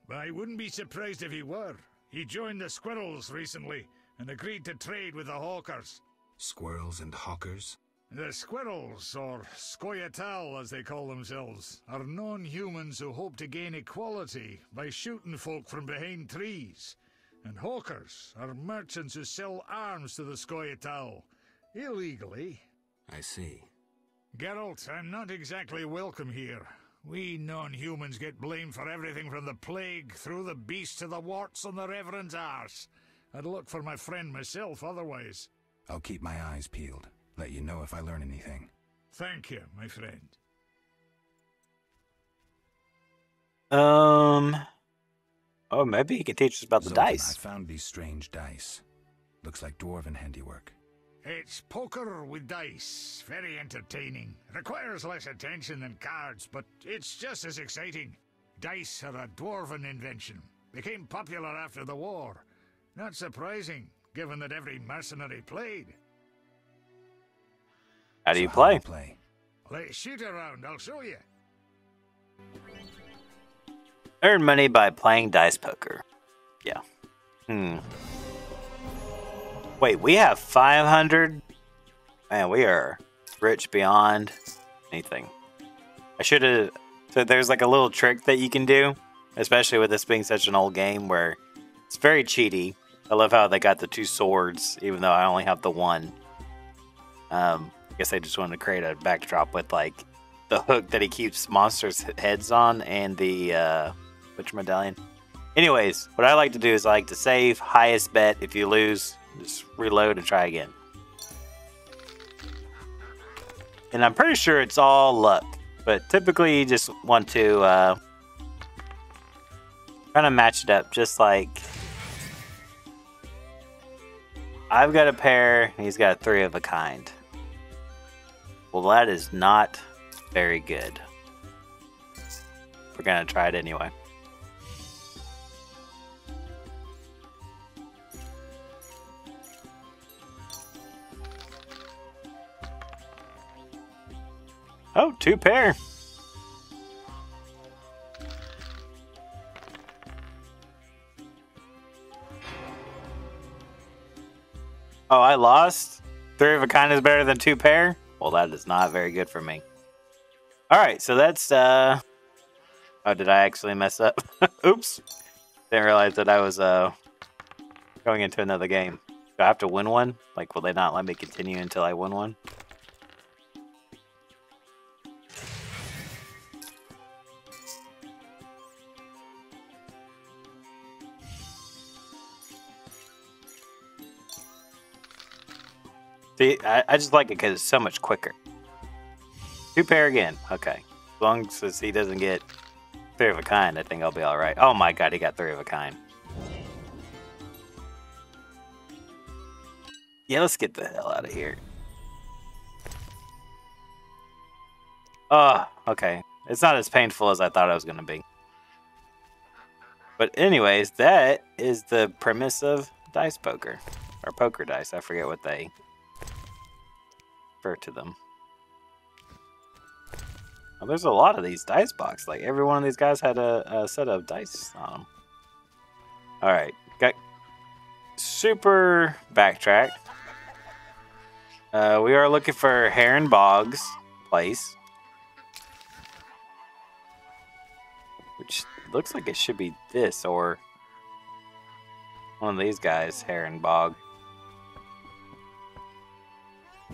But I wouldn't be surprised if he were. He joined the squirrels recently and agreed to trade with the hawkers. Squirrels and hawkers? The squirrels, or Scoia'tael as they call themselves, are non-humans who hope to gain equality by shooting folk from behind trees. And hawkers are merchants who sell arms to the Scoia'tael, illegally. I see. Geralt, I'm not exactly welcome here. We non-humans get blamed for everything from the plague through the beast to the warts on the Reverend's arse. I'd look for my friend myself otherwise. I'll keep my eyes peeled. Let you know if I learn anything. Thank you, my friend. Oh, maybe he can teach us about the Zoltan, dice. I found these strange dice. Looks like dwarven handiwork. It's poker with dice. Very entertaining. Requires less attention than cards, but it's just as exciting. Dice are a dwarven invention. Became popular after the war. Not surprising, given that every mercenary played. How do you play? Let's shoot around, I'll show you. Earn money by playing dice poker. Yeah. Wait, we have 500? Man, we are rich beyond anything. I should have... So there's like a little trick that you can do, especially with this being such an old game where it's very cheaty. I love how they got the 2 swords, even though I only have the 1. I guess they just wanted to create a backdrop with like the hook that he keeps monsters' heads on and the Witch Medallion. Anyways, what I like to do is I like to save, highest bet. If you lose, just reload and try again. And I'm pretty sure it's all luck, but typically you just want to kind of match it up, just like I've got a pair, he's got a 3 of a kind. Well, that is not very good. We're gonna try it anyway. Oh, 2 pair. Oh, I lost? 3 of a kind is better than 2 pair? Well, that is not very good for me. Alright, so that's, Oh, did I actually mess up? Oops. Didn't realize that I was, going into another game. Do I have to win one? Like, will they not let me continue until I win one? See, I just like it because it's so much quicker. 2 pair again. Okay. As long as he doesn't get 3 of a kind, I think I'll be alright. Oh my god, he got 3 of a kind. Yeah, let's get the hell out of here. Oh, okay. It's not as painful as I thought it was going to be. But anyways, that is the premise of dice poker. Or poker dice. I forget what they refer to them. Well, there's a lot of these dice boxes. Like, every one of these guys had a set of dice on them. Alright. Got super backtrack. We are looking for Heron Boggs' place. Which looks like it should be this or one of these guys, Heron Bog. I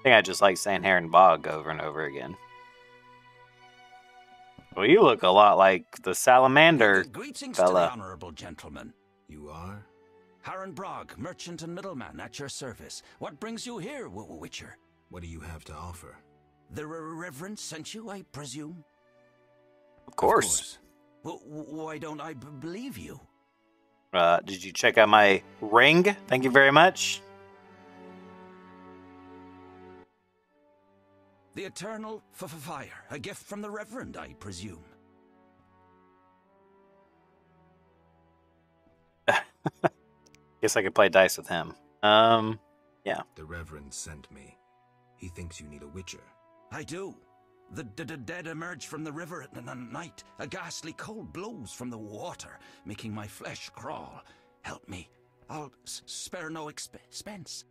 think I just like saying Heron Bog over and over again. Well, you look a lot like the salamander Greetings fella. to the honorable gentleman. You are? Haran Brog, merchant and middleman at your service. What brings you here, Witcher? What do you have to offer? The Reverend sent you, I presume? Of course. Why don't I believe you? Did you check out my ring? Thank you very much. The eternal fire, a gift from the Reverend, I presume. Guess I could play dice with him. Yeah. The Reverend sent me. He thinks you need a witcher. I do. The dead emerge from the river at night. A ghastly cold blows from the water, making my flesh crawl. Help me. I'll spare no expense.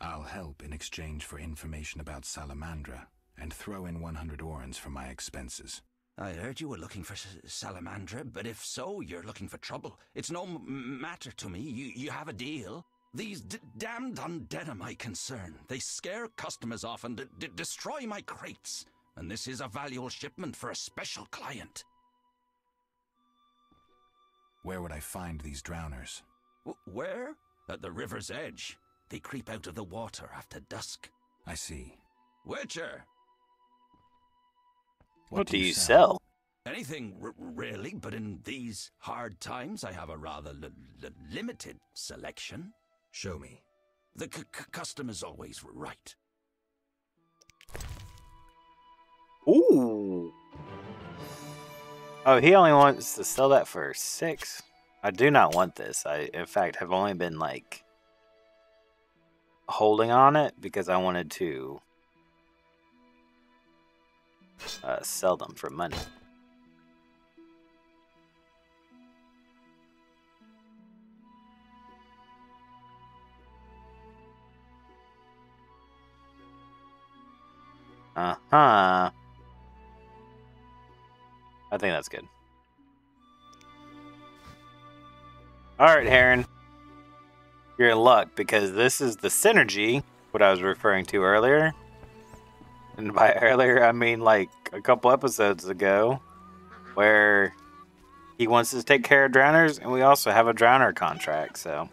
I'll help in exchange for information about Salamandra, and throw in 100 orens for my expenses. I heard you were looking for Salamandra, but if so, you're looking for trouble. It's no matter to me. You have a deal. These damned undead are my concern. They scare customers off and destroy my crates. And this is a valuable shipment for a special client. Where would I find these drowners? Where? At the river's edge. They creep out of the water after dusk. I see. Witcher! What do you sell? Anything, really, but in these hard times I have a rather limited selection. Show me. The customer's always right. Ooh. Oh, he only wants to sell that for 6. I do not want this. I, in fact, have only been, like, holding on it because I wanted to sell them for money. I think that's good. Alright, Heron. You're in luck because this is the synergy, what I was referring to earlier. And by earlier, I mean like a couple episodes ago, where he wants to take care of drowners, and we also have a drowner contract, so.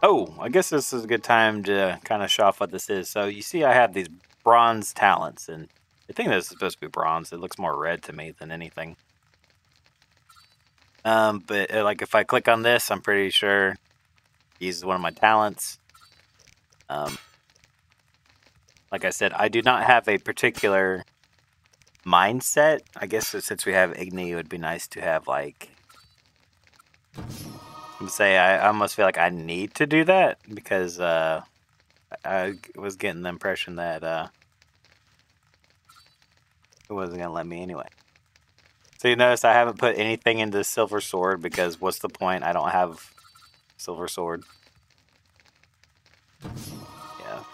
Oh, I guess this is a good time to kind of show off what this is. So you see I have these bronze talents, and I think this is supposed to be bronze. It looks more red to me than anything. But like if I click on this, I'm pretty sure he's one of my talents. Like I said, I do not have a particular mindset. I guess since we have Igni, it would be nice to have like... I almost feel like I need to do that because I was getting the impression that it wasn't going to let me anyway. So you notice I haven't put anything into Silver Sword because what's the point? I don't have Silver Sword. Yeah.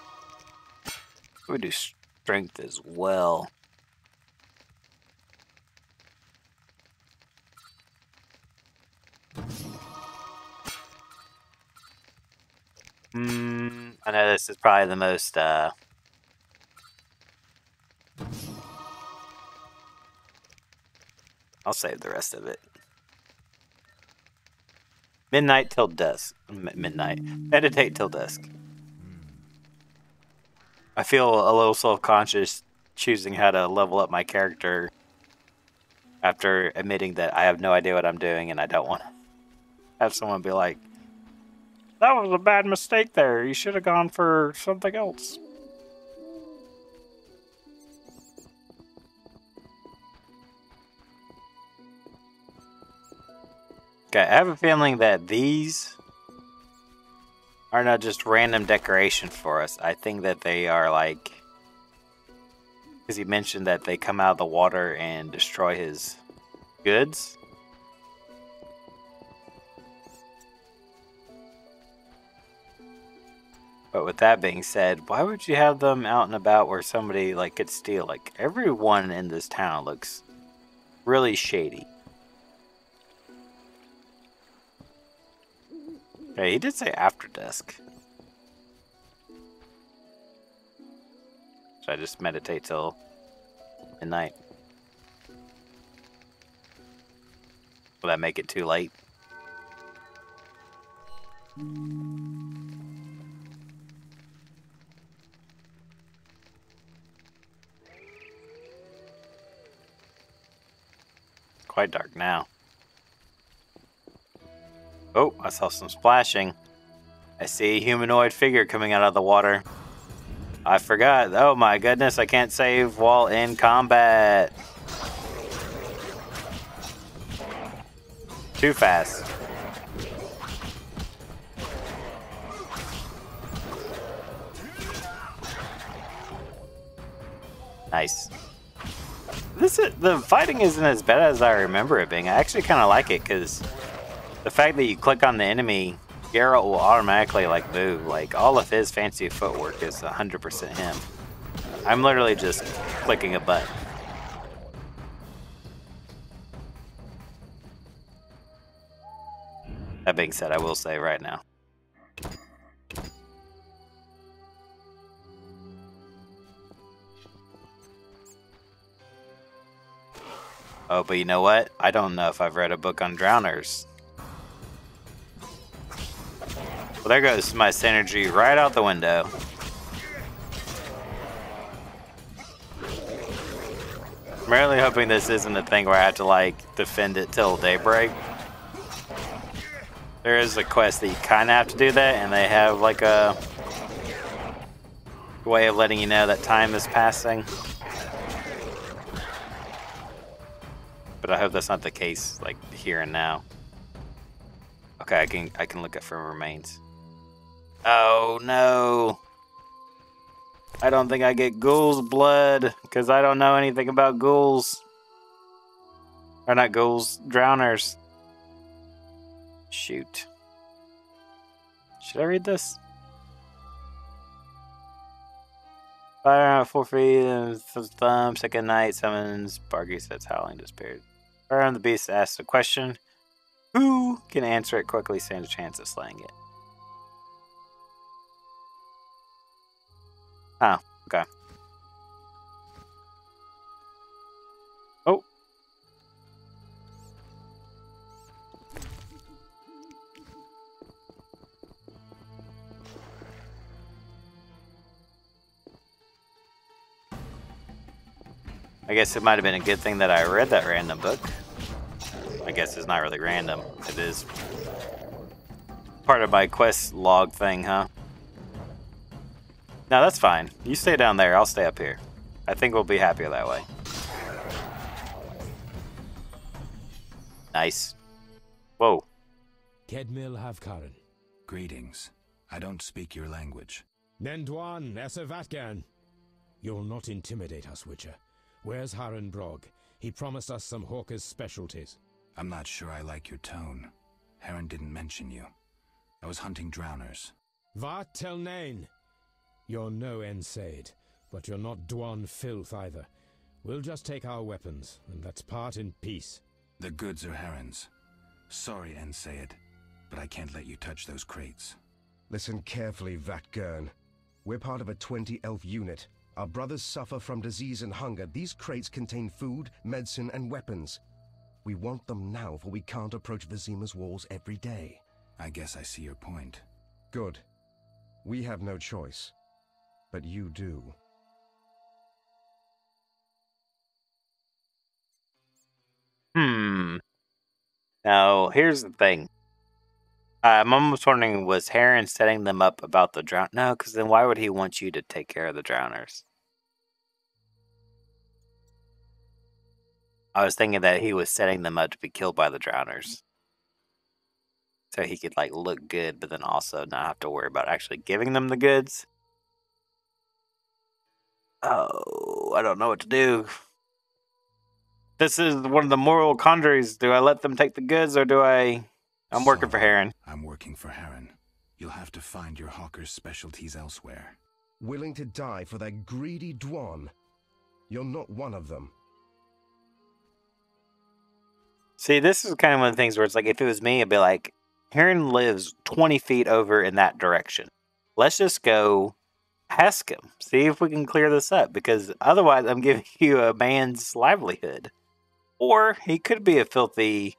We do Strength as well. I know this is probably the most, I'll save the rest of it. Midnight till dusk. Midnight. Meditate till dusk. I feel a little self-conscious choosing how to level up my character after admitting that I have no idea what I'm doing and I don't want to have someone be like, that was a bad mistake there. You should have gone for something else. Okay, I have a feeling that these are not just random decorations for us. I think that they are like, because he mentioned that they come out of the water and destroy his goods. But with that being said, why would you have them out and about where somebody like could steal? Like everyone in this town looks really shady. Okay, he did say after dusk. Should I just meditate till midnight? Will that make it too late? Quite dark now. Oh, I saw some splashing. I see a humanoid figure coming out of the water. I forgot. Oh my goodness, I can't save while in combat. Too fast. Nice. The fighting isn't as bad as I remember it being. I actually kind of like it because the fact that you click on the enemy, Geralt will automatically like move. Like all of his fancy footwork is 100% him. I'm literally just clicking a button. That being said, I will say right now, oh, but you know what? I don't know if I've read a book on drowners. Well, there goes my synergy right out the window. I'm really hoping this isn't a thing where I have to, like, defend it till daybreak. There is a quest that you kind of have to do that, and they have, like, a way of letting you know that time is passing. But I hope that's not the case, like, here and now. Okay, I can look at for remains. Oh, no. I don't think I get ghoul's blood, because I don't know anything about ghouls. Or not ghouls, drowners. Shoot. Should I read this? Fire out 4 feet, and thumb, second night, summons, Bargy sets howling, disappeared. Fire on the beast asks a question. Who can answer it quickly, stand a chance of slaying it? Oh, okay. Oh. I guess it might have been a good thing that I read that random book. I guess it's not really random. It is part of my quest log thing, huh? No, that's fine. You stay down there. I'll stay up here. I think we'll be happier that way. Nice. Whoa. Kedmil Havkaran. Greetings. I don't speak your language. Nendwan Esavatgan. You'll not intimidate us, Witcher. Where's Haran Brog? He promised us some hawker's specialties. I'm not sure I like your tone. Haran didn't mention you. I was hunting drowners. Vat tel nain. You're no Ensaid, but you're not Dwan filth either. We'll just take our weapons, and let's part in peace. The goods are Haran's. Sorry, Ensaid, but I can't let you touch those crates. Listen carefully, Vatgern. We're part of a 20-elf unit. Our brothers suffer from disease and hunger. These crates contain food, medicine, and weapons. We want them now, for we can't approach Vizima's walls every day. I guess I see your point. Good. We have no choice. But you do. Now, here's the thing. I'm almost wondering, was Heron setting them up about the drown? No, because then why would he want you to take care of the drowners? I was thinking that he was setting them up to be killed by the drowners. So he could, like, look good, but then also not have to worry about actually giving them the goods. Oh, I don't know what to do. This is one of the moral quandaries. Do I let them take the goods, or do I... I'm working for Heron. I'm working for Heron. You'll have to find your hawker's specialties elsewhere. Willing to die for that greedy Dwan? You're not one of them. See, this is kind of one of the things where it's like, if it was me, I'd be like, Heron lives 20 feet over in that direction. Let's just go ask him. See if we can clear this up, because otherwise I'm giving you a man's livelihood. Or he could be a filthy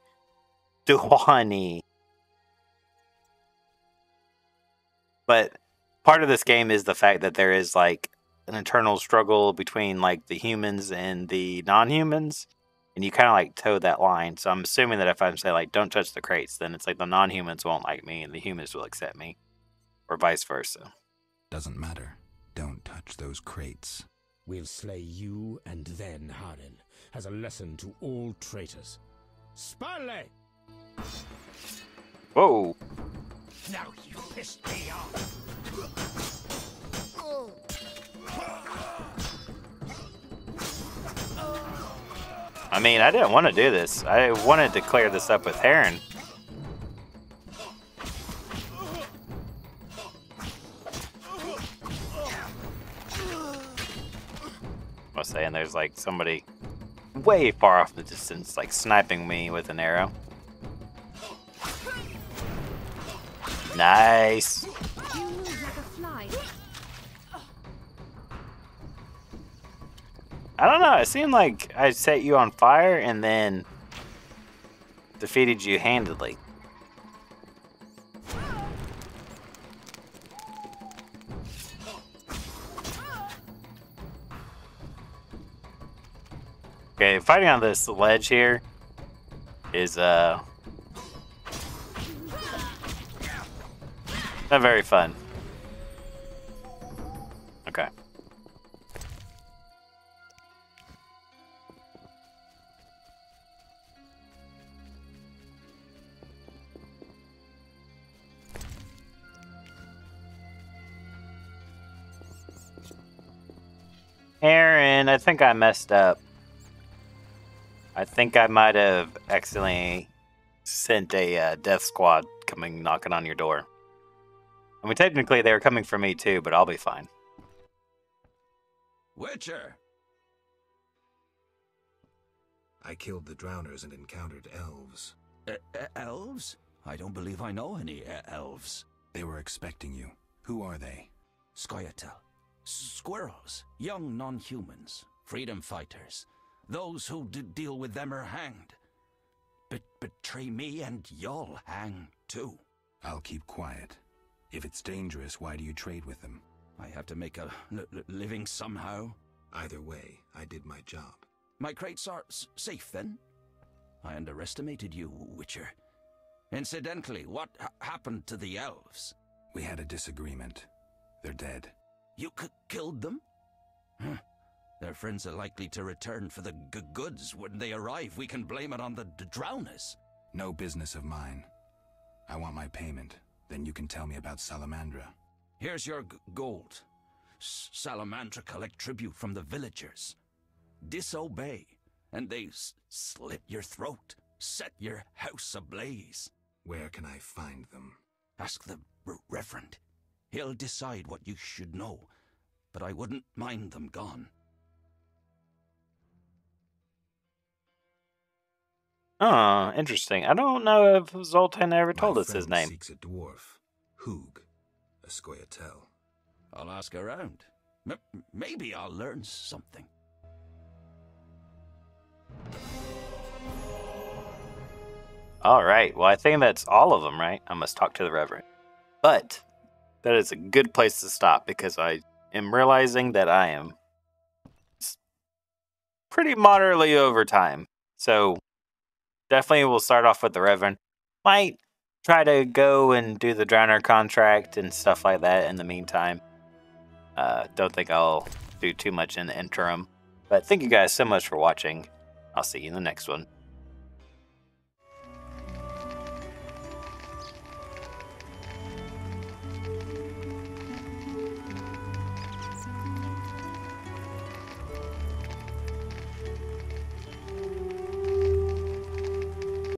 Duwani. But part of this game is the fact that there is like an internal struggle between like the humans and the non-humans. And you kind of like toe that line. So I'm assuming that if I'm saying like, don't touch the crates, then it's like the non-humans won't like me and the humans will accept me. Or vice versa. Doesn't matter. Don't touch those crates. We'll slay you and then Harin, as a lesson to all traitors. Spalle! Whoa. Now you pissed me off. I mean, I didn't want to do this. I wanted to clear this up with Heron. I was saying there's like somebody way far off in the distance, like sniping me with an arrow. Nice. You move like a fly. I don't know. It seemed like I set you on fire and then defeated you handedly. Okay, fighting on this ledge here is not very fun. Okay. Aaron, I think I messed up. I think I might have accidentally sent a death squad coming knocking on your door. I mean, technically they were coming for me too, but I'll be fine. Witcher! I killed the drowners and encountered elves. Elves? I don't believe I know any elves. They were expecting you. Who are they? Scoia'tael. Squirrels. Young non-humans. Freedom fighters. Those who deal with them are hanged. Betray me and you'll hang too. I'll keep quiet. If it's dangerous, why do you trade with them? I have to make a living somehow. Either way, I did my job. My crates are safe then? I underestimated you, Witcher. Incidentally, what happened to the elves? We had a disagreement. They're dead. You killed them? Their friends are likely to return for the goods. When they arrive, we can blame it on the drowners. No business of mine. I want my payment. Then you can tell me about Salamandra. Here's your gold. Salamandra collect tribute from the villagers. Disobey, and they slit your throat, set your house ablaze. Where can I find them? Ask the Reverend. He'll decide what you should know, but I wouldn't mind them gone. Oh, interesting. I don't know if Zoltan ever told us his name. Seeks a dwarf, Hoog, a Scoia'tael. I'll ask around. Maybe I'll learn something. All right. Well, I think that's all of them, right? I must talk to the Reverend. But that is a good place to stop because I am realizing that I am pretty moderately over time. So definitely we'll start off with the Reverend. Might try to go and do the Drowner contract and stuff like that in the meantime. Don't think I'll do too much in the interim. But thank you guys so much for watching. I'll see you in the next one.